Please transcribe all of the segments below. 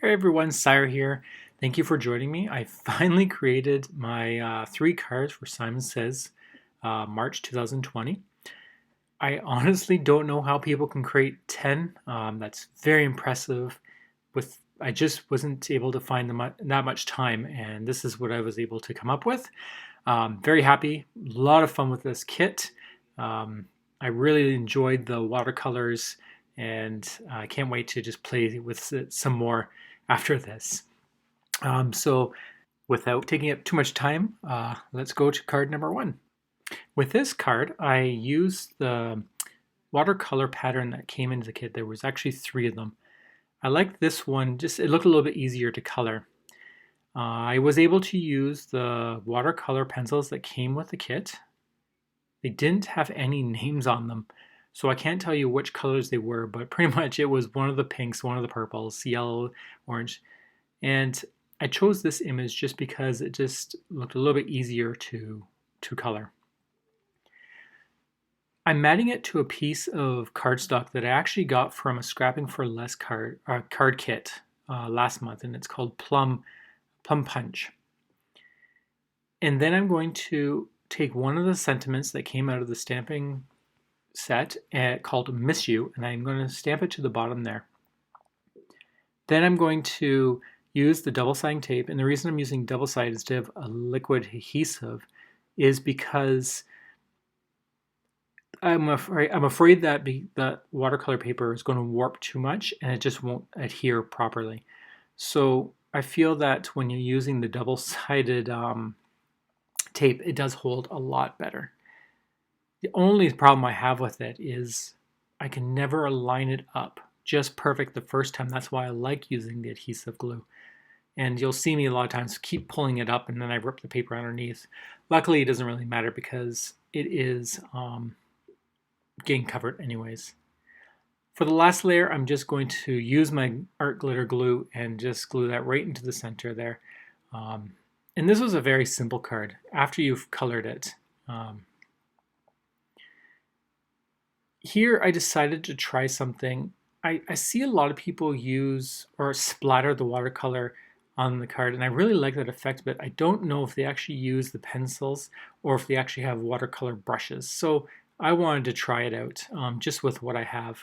Hey everyone, Sejr here. Thank you for joining me. I finally created my 3 cards for Simon Says March 2020. I honestly don't know how people can create 10. That's very impressive. I just wasn't able to find that much time, and this is what I was able to come up with. Very happy. A lot of fun with this kit. I really enjoyed the watercolors, and I can't wait to just play with it some more after this. So without taking up too much time, let's go to card number 1. With this card, I used the watercolor pattern that came into the kit. There was actually 3 of them. I liked this one, just it looked a little bit easier to color. I was able to use the watercolor pencils that came with the kit. They didn't have any names on them, so I can't tell you which colors they were, but pretty much it was one of the pinks, one of the purples, yellow, orange. And I chose this image just because it just looked a little bit easier to color. I'm matting it to a piece of cardstock that I actually got from a Scrapping for Less card kit last month, and it's called Plum Punch. And then I'm going to take one of the sentiments that came out of the stamping set called Miss You, and I'm going to stamp it to the bottom there. Then I'm going to use the double-siding tape, and the reason I'm using double-sided instead of a liquid adhesive is because I'm afraid that that watercolor paper is going to warp too much and it just won't adhere properly. So I feel that when you're using the double-sided tape, it does hold a lot better. The only problem I have with it is I can never line it up just perfect the first time. That's why I like using the adhesive glue. And you'll see me a lot of times keep pulling it up and then I rip the paper underneath. Luckily, it doesn't really matter because it is getting covered anyways. For the last layer, I'm just going to use my art glitter glue and just glue that right into the center there. And this was a very simple card after you've colored it. Here I decided to try something. I see a lot of people use or splatter the watercolor on the card, and I really like that effect, but I don't know if they actually use the pencils or if they actually have watercolor brushes. So I wanted to try it out just with what I have.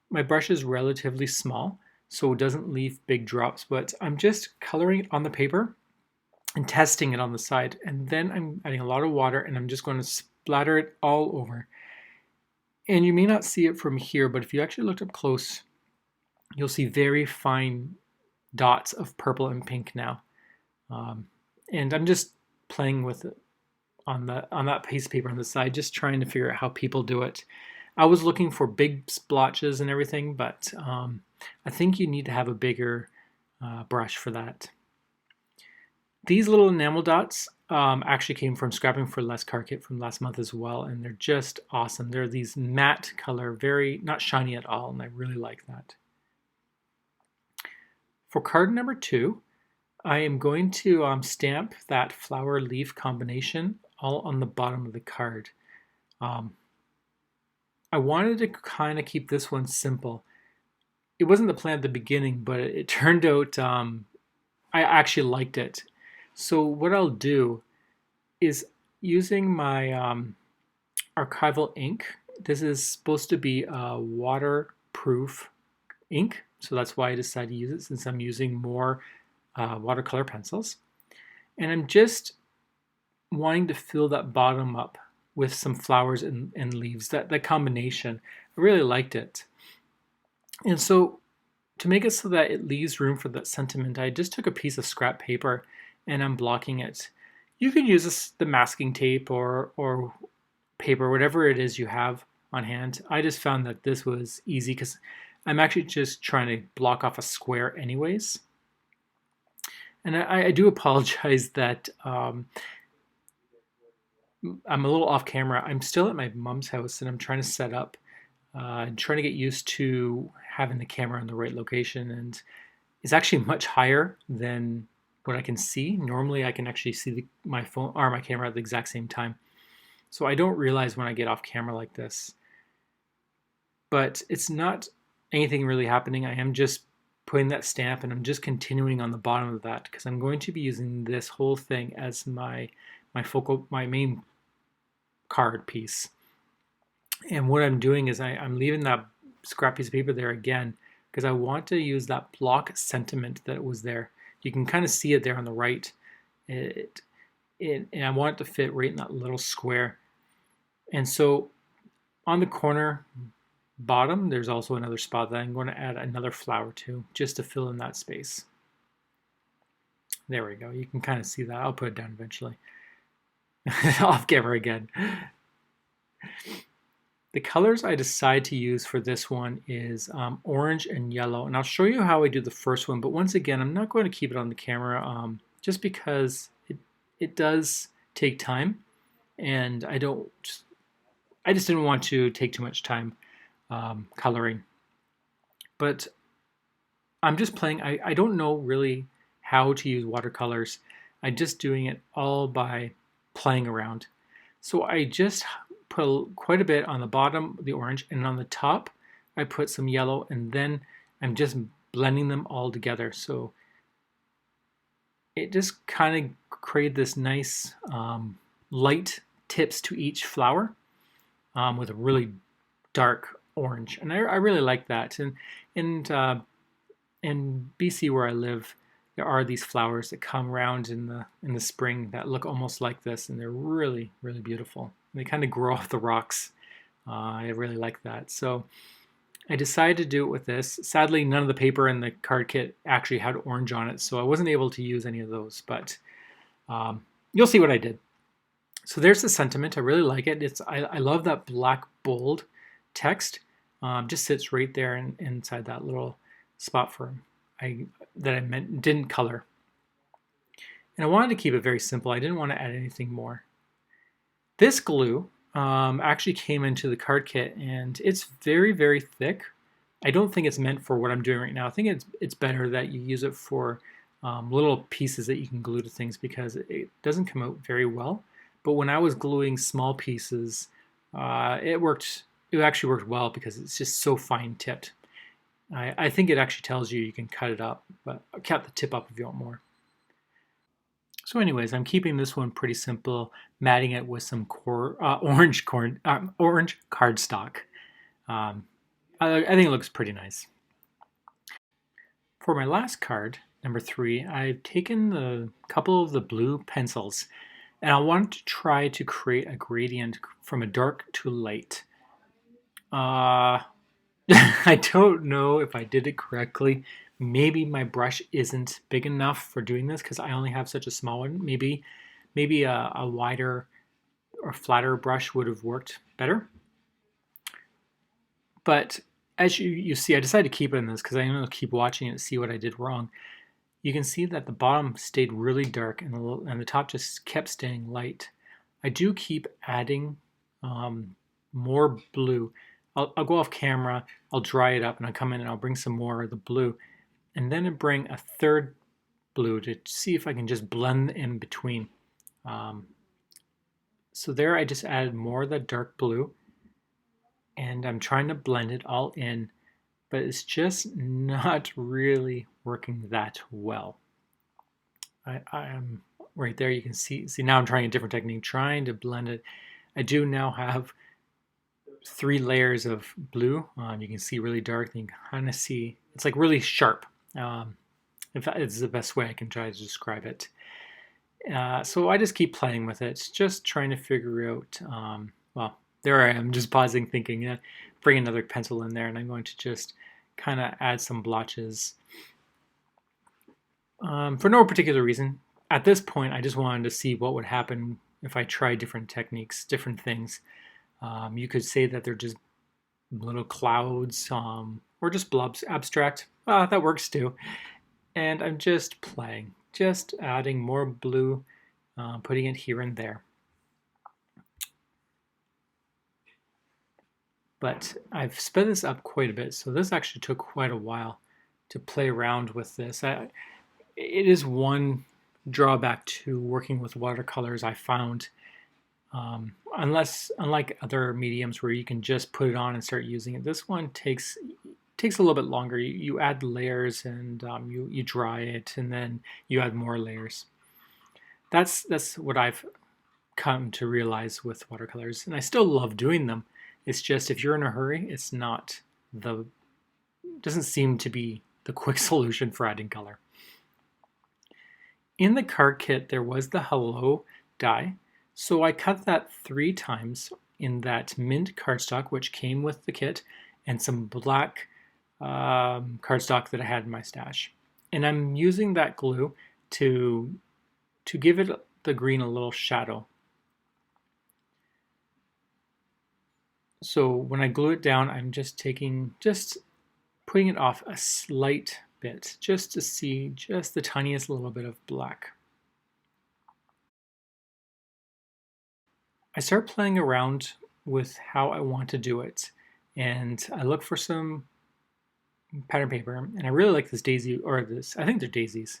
My brush is relatively small, so it doesn't leave big drops, but I'm just coloring it on the paper and testing it on the side. And then I'm adding a lot of water and I'm just going to splatter it all over. And you may not see it from here, but if you actually looked up close, you'll see very fine dots of purple and pink now. And I'm just playing with it on that piece of paper on the side, just trying to figure out how people do it. I was looking for big splotches and everything, but I think you need to have a bigger brush for that. These little enamel dots actually came from Scrapping for Less card kit from last month as well, and they're just awesome. They're these matte color, very not shiny at all, and I really like that. For card number 2, I am going to stamp that flower leaf combination all on the bottom of the card. I wanted to kind of keep this one simple. It wasn't the plan at the beginning, but it turned out I actually liked it. So what I'll do is using my archival ink. This is supposed to be a waterproof ink, so that's why I decided to use it since I'm using more watercolor pencils. And I'm just wanting to fill that bottom up with some flowers and leaves, that combination. I really liked it. And so to make it so that it leaves room for that sentiment, I just took a piece of scrap paper and I'm blocking it. You can use the masking tape or paper, whatever it is you have on hand. I just found that this was easy because I'm actually just trying to block off a square anyways. And I do apologize that I'm a little off camera. I'm still at my mom's house and I'm trying to set up and trying to get used to having the camera in the right location. And it's actually much higher than what I can see. Normally I can actually see my phone or my camera at the exact same time. So I don't realize when I get off camera like this. But it's not anything really happening. I am just putting that stamp, and I'm just continuing on the bottom of that because I'm going to be using this whole thing as my main card piece. And what I'm doing is I'm leaving that scrap piece of paper there again because I want to use that block sentiment that was there. You can kind of see it there on the right. And I want it to fit right in that little square. And so on the corner bottom, there's also another spot that I'm going to add another flower to, just to fill in that space. There we go. You can kind of see that. I'll put it down eventually. Off camera again. The colors I decide to use for this one is orange and yellow, and I'll show you how I do the first one, but once again, I'm not going to keep it on the camera just because it does take time, and I just didn't want to take too much time coloring. But I'm just playing. I don't know really how to use watercolors. I'm just doing it all by playing around. So I just put quite a bit on the bottom, the orange, and on the top I put some yellow, and then I'm just blending them all together. So it just kind of created this nice light tips to each flower with a really dark orange, and I really like that. And in BC where I live, there are these flowers that come around in the spring that look almost like this, and they're really, really beautiful. They kind of grow off the rocks. I really like that. So I decided to do it with this. Sadly, none of the paper in the card kit actually had orange on it, so I wasn't able to use any of those, but you'll see what I did. So there's the sentiment. I really like it. I love that black bold text. Just sits right there inside that little spot for that I didn't color. And I wanted to keep it very simple. I didn't want to add anything more. This glue actually came into the card kit, and it's very, very thick. I don't think it's meant for what I'm doing right now. I think it's better that you use it for little pieces that you can glue to things, because it doesn't come out very well. But when I was gluing small pieces, it worked. It actually worked well because it's just so fine tipped. I think it actually tells you can cut it up, but I'll cut the tip up if you want more. So anyways, I'm keeping this one pretty simple, matting it with some orange cardstock. I think it looks pretty nice. For my last card, number 3, I've taken a couple of the blue pencils, and I wanted to try to create a gradient from a dark to light. I don't know if I did it correctly. Maybe my brush isn't big enough for doing this because I only have such a small one. Maybe a wider or flatter brush would have worked better. But as you see, I decided to keep it in this because I'm going to keep watching it to see what I did wrong. You can see that the bottom stayed really dark and the top just kept staying light. I do keep adding more blue. I'll go off camera, I'll dry it up, and I'll come in and I'll bring some more of the blue. And then I bring a third blue to see if I can just blend in between. So there I just added more of that dark blue, and I'm trying to blend it all in, but it's just not really working that well. I am right there, you can see now I'm trying a different technique, trying to blend it. I do now have 3 layers of blue. You can see really dark, and you can kind of see it's like really sharp. In fact, it's the best way I can try to describe it. So I just keep playing with it, just trying to figure out, well, there I am, just pausing, thinking, bring another pencil in there, and I'm going to just kind of add some blotches. For no particular reason. At this point, I just wanted to see what would happen if I tried different techniques, different things. You could say that they're just little clouds or just blobs, abstract. That works too. And I'm just playing, just adding more blue, putting it here and there. But I've sped this up quite a bit, so this actually took quite a while to play around with this. It is one drawback to working with watercolors I found. Unlike other mediums where you can just put it on and start using it, this one takes takes a little bit longer. You add layers and you dry it, and then you add more layers. That's what I've come to realize with watercolors, and I still love doing them. It's just if you're in a hurry, it's not the doesn't seem to be the quick solution for adding color. In the card kit, there was the hello die, so I cut that 3 times in that mint cardstock, which came with the kit, and some black cardstock that I had in my stash. And I'm using that glue to give it the green a little shadow. So when I glue it down, I'm just putting it off a slight bit, just to see just the tiniest little bit of black. I start playing around with how I want to do it, and I look for some pattern paper, and I really like this daisy, or this, I think they're daisies.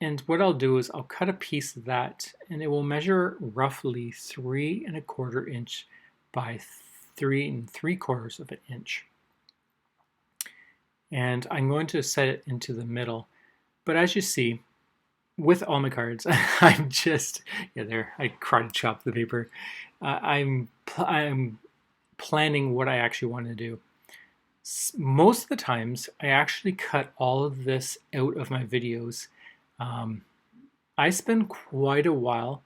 And what I'll do is I'll cut a piece of that, and it will measure roughly 3 1/4 inch by 3 3/4 of an inch. And I'm going to set it into the middle. But as you see, with all my cards, I'm just, yeah, there, I karate chopped the paper. I'm planning what I actually want to do. Most of the times, I actually cut all of this out of my videos. I spend quite a while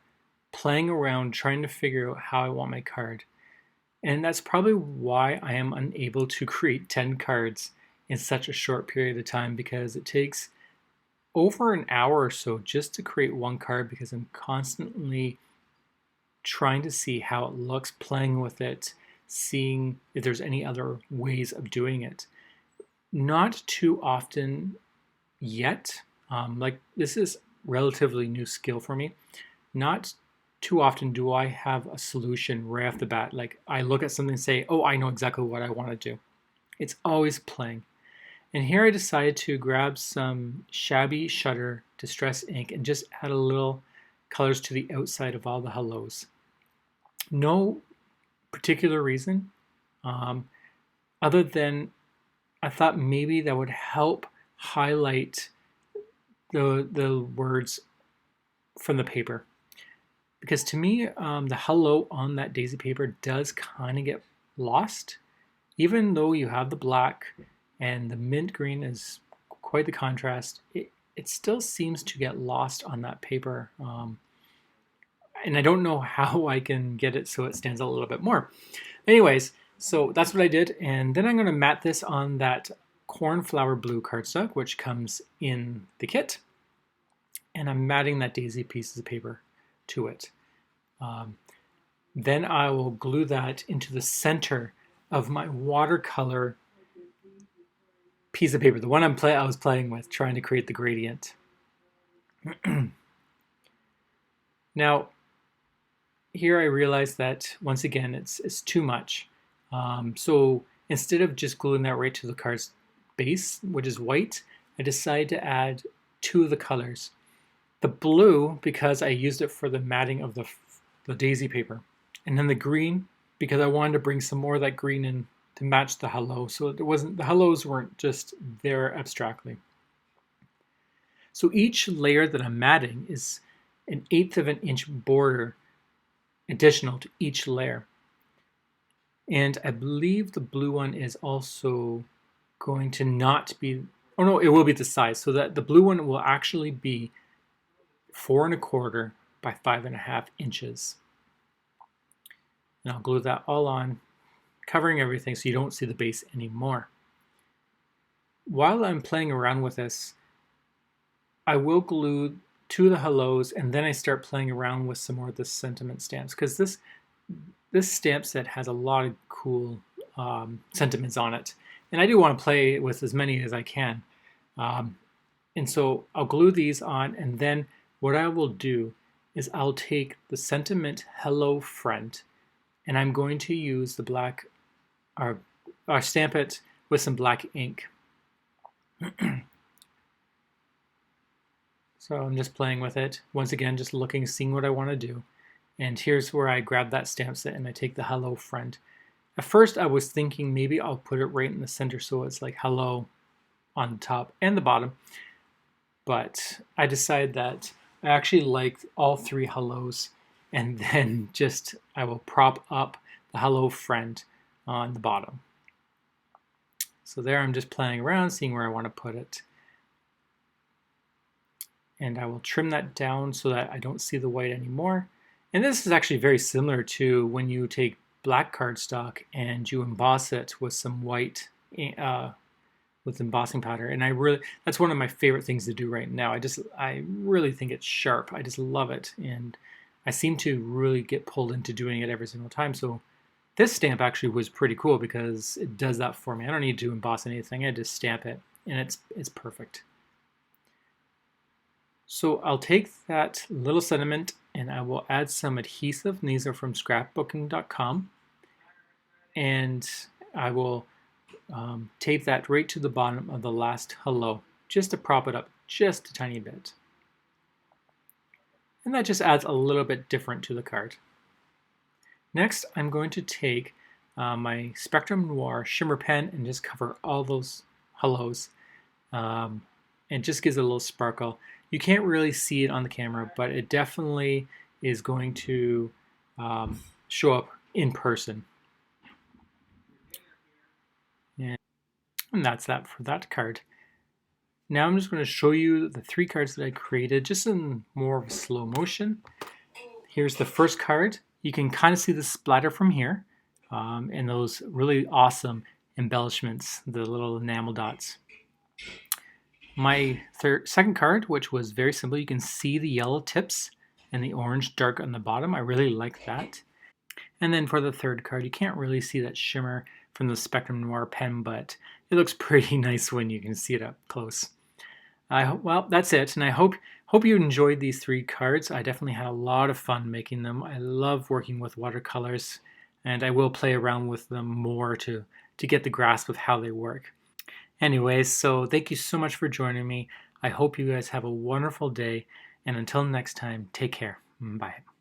playing around trying to figure out how I want my card. And that's probably why I am unable to create 10 cards in such a short period of time, because it takes over an hour or so just to create one card, because I'm constantly trying to see how it looks, playing with it, seeing if there's any other ways of doing it. Not too often yet. Like, this is relatively new skill for me. Not too often do I have a solution right off the bat. Like, I look at something and say, oh, I know exactly what I want to do. It's always playing. And here I decided to grab some shabby shutter distress ink and just add a little colors to the outside of all the hellos. No particular reason, other than I thought maybe that would help highlight the words from the paper. Because to me, the hello on that daisy paper does kind of get lost. Even though you have the black and the mint green is quite the contrast, it still seems to get lost on that paper. And I don't know how I can get it so it stands out a little bit more. Anyways, so that's what I did. And then I'm going to mat this on that cornflower blue cardstock, which comes in the kit. And I'm matting that daisy pieces of paper to it. Then I will glue that into the center of my watercolor piece of paper, the one I was playing with, trying to create the gradient. Now, here I realized that, once again, it's too much. So instead of just gluing that right to the card's base, which is white, I decided to add 2 of the colors. The blue, because I used it for the matting of the daisy paper. And then the green, because I wanted to bring some more of that green in to match the hello. So it wasn't, the hellos weren't just there abstractly. So each layer that I'm matting is 1/8 of an inch border additional to each layer. And I believe the blue one is also going to not be, oh no, it will be the size. So that the blue one will actually be 4 1/4 by 5 1/2 inches. And I'll glue that all on, covering everything so you don't see the base anymore. While I'm playing around with this, I will glue 2 of the hellos, and then I start playing around with some more of the sentiment stamps, because this stamp set has a lot of cool sentiments on it, and I do want to play with as many as I can. And so I'll glue these on, and then what I will do is I'll take the sentiment hello friend, and I'm going to use the black, or stamp it with some black ink. So I'm just playing with it. Once again, just looking, seeing what I want to do. And here's where I grab that stamp set and I take the hello friend. At first I was thinking maybe I'll put it right in the center so it's like hello on the top and the bottom, but I decided that I actually like all three hellos, and then just I will prop up the hello friend on the bottom. So there I'm just playing around, seeing where I want to put it. And I will trim that down so that I don't see the white anymore. And this is actually very similar to when you take black cardstock and you emboss it with some white with embossing powder. And that's one of my favorite things to do right now. I really think it's sharp. I just love it. And I seem to really get pulled into doing it every single time. So this stamp actually was pretty cool because it does that for me. I don't need to emboss anything. I just stamp it and it's perfect. So I'll take that little sentiment and I will add some adhesive, and these are from scrapbooking.com, and I will tape that right to the bottom of the last hello, just to prop it up just a tiny bit. And that just adds a little bit different to the card. Next, I'm going to take my Spectrum Noir shimmer pen and just cover all those hellos. And just gives it a little sparkle. You can't really see it on the camera, but it definitely is going to show up in person. And that's that for that card. Now I'm just going to show you the three cards that I created just in more of a slow motion. Here's the first card. You can kind of see the splatter from here and those really awesome embellishments, the little enamel dots. My second card, which was very simple, you can see the yellow tips and the orange dark on the bottom. I really like that. And then for the third card, you can't really see that shimmer from the Spectrum Noir pen, but it looks pretty nice when you can see it up close. Well, that's it, and I hope you enjoyed these three cards. I definitely had a lot of fun making them. I love working with watercolors, and I will play around with them more to get the grasp of how they work. Anyways, so thank you so much for joining me. I hope you guys have a wonderful day, and until next time, take care. Bye.